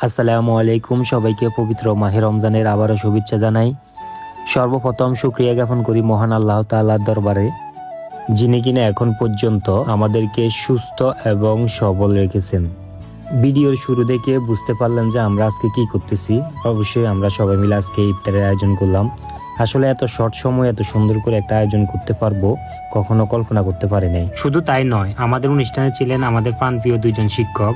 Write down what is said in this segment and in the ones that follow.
আসসালামু আলাইকুম, সবাইকে পবিত্র মাহে রমজানের আবারও শুভেচ্ছা জানাই। সর্বপ্রথম শুকরিয়া জ্ঞাপন করি মহান আল্লাহ তাআলার দরবারে, যিনি কিনা এখন পর্যন্ত আমাদেরকে সুস্থ এবং সবল রেখেছেন। ভিডিওর শুরু থেকে বুঝতে পারলেন যে আমরা আজকে কি করতেছি। অবশ্যই আমরা সবাই মিলে আজকে ইফতারের আয়োজন করলাম। আসলে এত শর্ট সময় এত সুন্দর করে একটা আয়োজন করতে পারবো কখনো কল্পনা করতে পারি নাই। শুধু তাই নয়, আমাদের অনুষ্ঠানে ছিলেন আমাদের প্রাণপ্রিয় দুইজন শিক্ষক।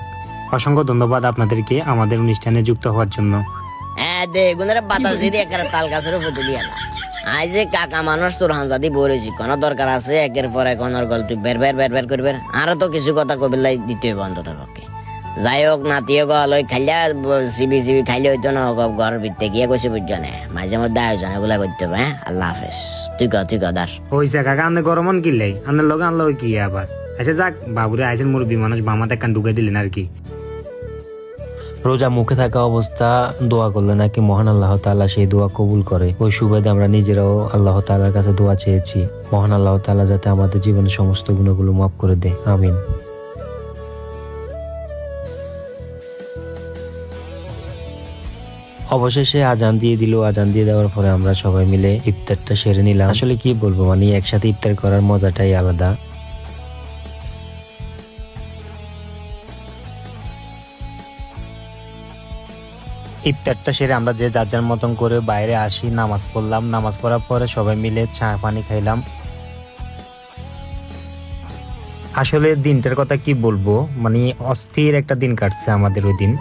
অসংখ্য ধন্যবাদ আপনাদেরকে আমাদের অনুষ্ঠানে যুক্ত হওয়ার জন্য। কাকা মানুষ তোর হাজাদি বলেছি কোন দরকার আছে একের পর এক গল্প বের বের বের বের করবে, আরো তো কিছু কথা কবিলাই দিতে হইব অন্তত পক্ষে। যাই হোক নাতিও গলই খাইলা সিবি সিবি খাইলে হইতো না, ঘরের ভিতরে গিয়ে কইছে বুঝছো না, মাঝে মধ্যে আয়োজন এগুলা করতে হবে। হ্যাঁ, আল্লাহ হাফেজ। তুই কদার হইছে কাকা, আন্নে গরমন কিনলাই আন্নের লগে আনলো কি আবার। আচ্ছা যাক, বাবুরে আইছেন মুরব্বী মানুষ, বামাতে কান ঢুকে দিলেন আর কি। রোজা মুখে থাকা অবস্থা দোয়া করলে নাকি মহান আল্লাহ তাআলা সেই দোয়া কবুল করে। ওই সুবাদে আমরা নিজেরাও আল্লাহ তাআলার কাছে দোয়া চেয়েছি, মহান আল্লাহ তাআলা যাতে আমাদের জীবনের সমস্ত গুণাগুলো মাফ করে দেয়, আমিন। অবশেষে আজান দিয়ে দিল। আজান দিয়ে দেওয়ার পরে আমরা সবাই মিলে ইফতারটা সেরে নিলাম। আসলে কি বলবো, মানে একসাথে ইফতার করার মজাটাই আলাদা। ইফতারটা সেরে আমরা যে যার যার মতন করে বাইরে আসি, নামাজ পড়লাম। নামাজ পড়ার পরে সবাই মিলে চা পানি খাইলাম। আসলে দিনটার কথা কি বলবো, মানে অস্থির একটা দিন কাটছে আমাদের ওই দিন।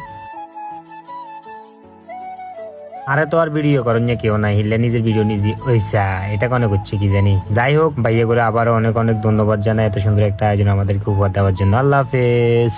আরে তো আর ভিডিও করেন না কেউ নাই, হিললে নিজের ভিডিও নিজে হইসা এটা কনে করছে কি জানি। যাই হোক, ভাইয়া করে আবার অনেক অনেক ধন্যবাদ জানাই এত সুন্দর একটা আয়োজন আমাদেরকে উপহার দেওয়ার জন্য। আল্লাহ হাফেজ।